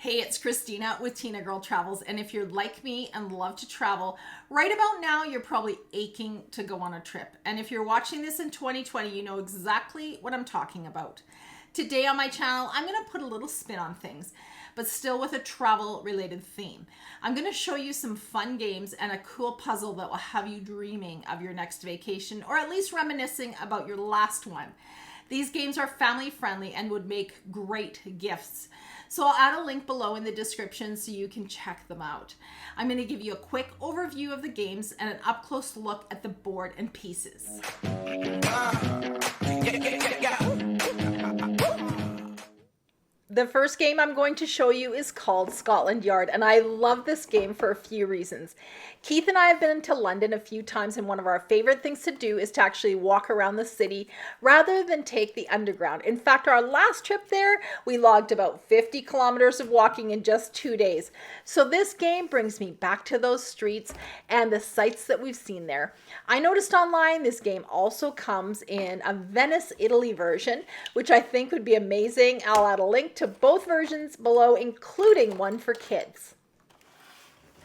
Hey, it's Christina with Tinagirl Travels, and if you're like me and love to travel, right about now you're probably aching to go on a trip. And if you're watching this in 2020, you know exactly what I'm talking about. Today on my channel, I'm going to put a little spin on things, but still with a travel-related theme. I'm going to show you some fun games and a cool puzzle that will have you dreaming of your next vacation, or at least reminiscing about your last one. These games are family friendly and would make great gifts. So I'll add a link below in the description so you can check them out. I'm going to give you a quick overview of the games and an up-close look at the board and pieces. The first game I'm going to show you is called Scotland Yard, and I love this game for a few reasons. Keith and I have been to London a few times, and one of our favorite things to do is to actually walk around the city rather than take the underground. In fact, our last trip there, we logged about 50 kilometers of walking in just 2 days. So this game brings me back to those streets and the sights that we've seen there. I noticed online this game also comes in a Venice, Italy version, which I think would be amazing. I'll add a link to both versions below, including one for kids.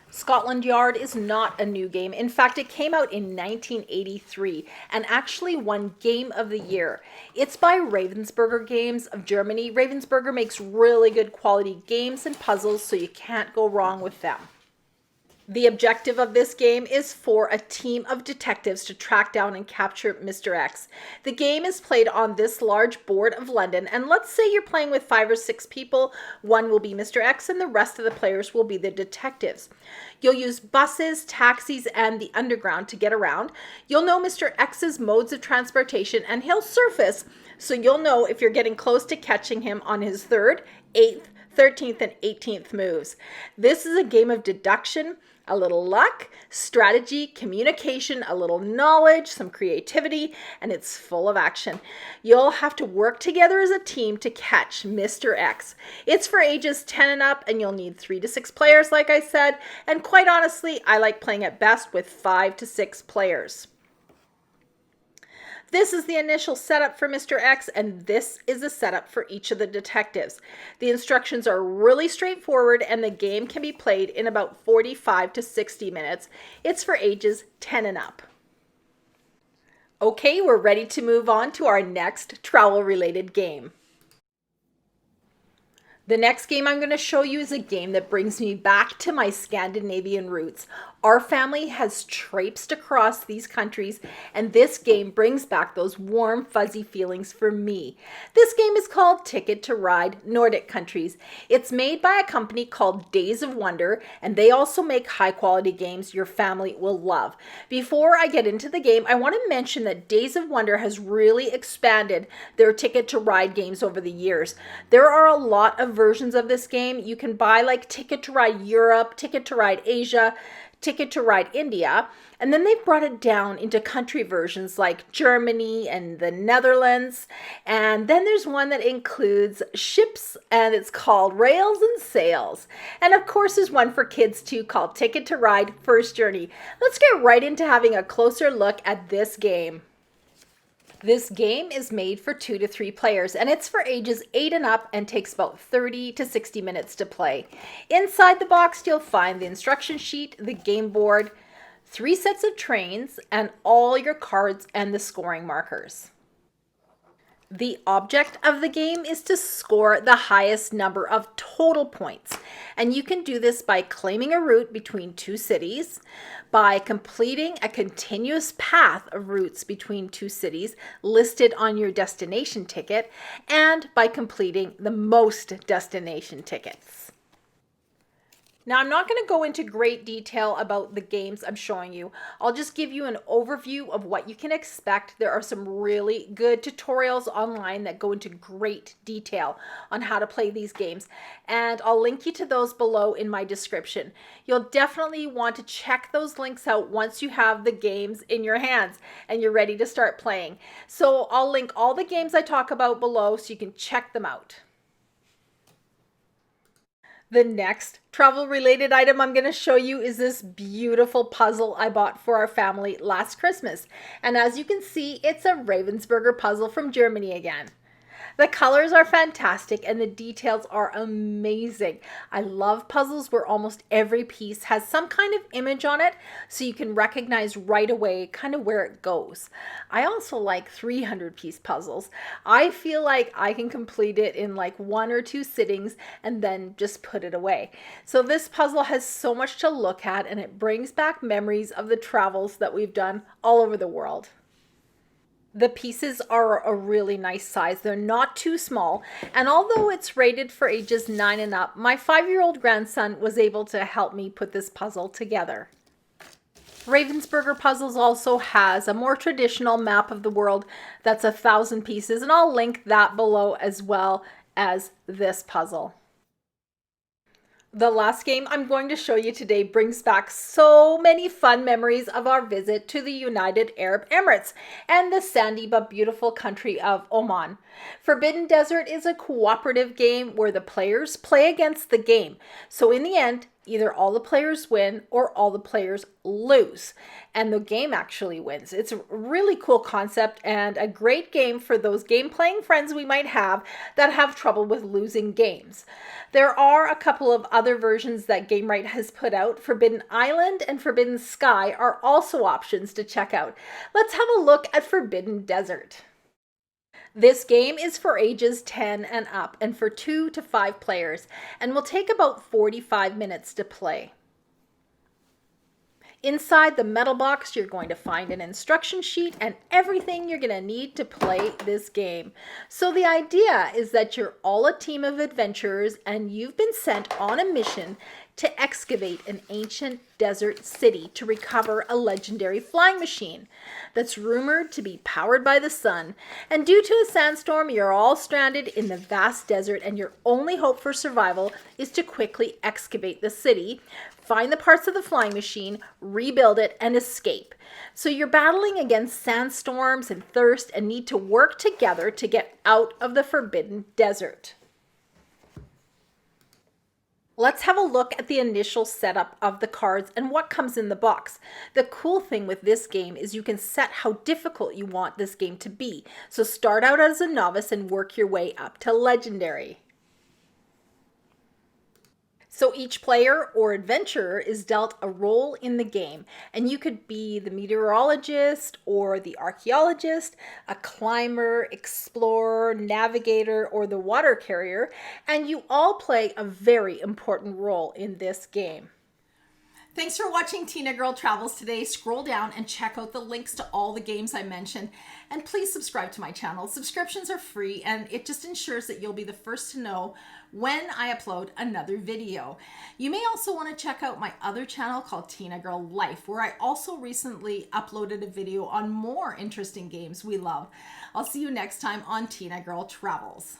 Scotland Yard is not a new game. In fact, it came out in 1983 and actually won Game of the Year. It's by Ravensburger Games of Germany. Ravensburger makes really good quality games and puzzles, so you can't go wrong with them. The objective of this game is for a team of detectives to track down and capture Mr. X. The game is played on this large board of London, and let's say you're playing with 5 or 6 people. One will be Mr. X and the rest of the players will be the detectives. You'll use buses, taxis, and the underground to get around. You'll know Mr. X's modes of transportation and he'll surface, so you'll know if you're getting close to catching him on his 3rd, 8th, 13th, and 18th moves. This is a game of deduction, a little luck, strategy, communication, a little knowledge, some creativity, and it's full of action. You'll have to work together as a team to catch Mr. X. It's for ages 10 and up, and you'll need 3 to 6 players, like I said, and quite honestly, I like playing it best with 5 to 6 players. This is the initial setup for Mr. X, and this is the setup for each of the detectives. The instructions are really straightforward, and the game can be played in about 45 to 60 minutes. It's for ages 10 and up. Okay, we're ready to move on to our next travel-related game. The next game I'm going to show you is a game that brings me back to my Scandinavian roots. Our family has traipsed across these countries, and this game brings back those warm, fuzzy feelings for me. This game is called Ticket to Ride Nordic Countries. It's made by a company called Days of Wonder, and they also make high-quality games your family will love. Before I get into the game, I want to mention that Days of Wonder has really expanded their Ticket to Ride games over the years. There are a lot of versions of this game. You can buy like Ticket to Ride Europe, Ticket to Ride Asia, Ticket to Ride India, and then they've brought it down into country versions like Germany and the Netherlands. And then there's one that includes ships, and it's called Rails and Sails. And of course there's one for kids too called Ticket to Ride First Journey. Let's get right into having a closer look at this game. This game is made for 2 to 3 players, and it's for ages 8 and up and takes about 30 to 60 minutes to play. Inside the box, you'll find the instruction sheet, the game board, 3 sets of trains, and all your cards and the scoring markers. The object of the game is to score the highest number of total points, and you can do this by claiming a route between 2 cities, by completing a continuous path of routes between 2 cities listed on your destination ticket, and by completing the most destination tickets. Now, I'm not going to go into great detail about the games I'm showing you. I'll just give you an overview of what you can expect. There are some really good tutorials online that go into great detail on how to play these games, and I'll link you to those below in my description. You'll definitely want to check those links out once you have the games in your hands and you're ready to start playing. So I'll link all the games I talk about below so you can check them out. The next travel-related item I'm going to show you is this beautiful puzzle I bought for our family last Christmas. And as you can see, it's a Ravensburger puzzle from Germany again. The colors are fantastic and the details are amazing. I love puzzles where almost every piece has some kind of image on it so you can recognize right away kind of where it goes. I also like 300-piece puzzles. I feel like I can complete it in like 1 or 2 sittings and then just put it away. So this puzzle has so much to look at and it brings back memories of the travels that we've done all over the world. The pieces are a really nice size. They're not too small. And although it's rated for ages 9 and up, my 5-year-old grandson was able to help me put this puzzle together. Ravensburger Puzzles also has a more traditional map of the world that's 1,000 pieces, and I'll link that below as well as this puzzle. The last game I'm going to show you today brings back so many fun memories of our visit to the United Arab Emirates and the sandy but beautiful country of Oman. Forbidden Desert is a cooperative game where the players play against the game. So in the end, either all the players win or all the players lose. And the game actually wins. It's a really cool concept and a great game for those game-playing friends we might have that have trouble with losing games. There are a couple of other versions that Gamewright has put out. Forbidden Island and Forbidden Sky are also options to check out. Let's have a look at Forbidden Desert. This game is for ages 10 and up and for 2 to 5 players and will take about 45 minutes to play. Inside the metal box, you're going to find an instruction sheet and everything you're going to need to play this game. So the idea is that you're all a team of adventurers and you've been sent on a mission to excavate an ancient desert city to recover a legendary flying machine that's rumored to be powered by the sun. And due to a sandstorm, you're all stranded in the vast desert and your only hope for survival is to quickly excavate the city, find the parts of the flying machine, rebuild it, and escape. So you're battling against sandstorms and thirst and need to work together to get out of the Forbidden Desert. Let's have a look at the initial setup of the cards and what comes in the box. The cool thing with this game is you can set how difficult you want this game to be. So start out as a novice and work your way up to legendary. So each player or adventurer is dealt a role in the game, and you could be the meteorologist or the archaeologist, a climber, explorer, navigator, or the water carrier, and you all play a very important role in this game. Thanks for watching Tinagirl Travels today. Scroll down and check out the links to all the games I mentioned. And please subscribe to my channel. Subscriptions are free and it just ensures that you'll be the first to know when I upload another video. You may also want to check out my other channel called Tinagirl Life, where I also recently uploaded a video on more interesting games we love. I'll see you next time on Tinagirl Travels.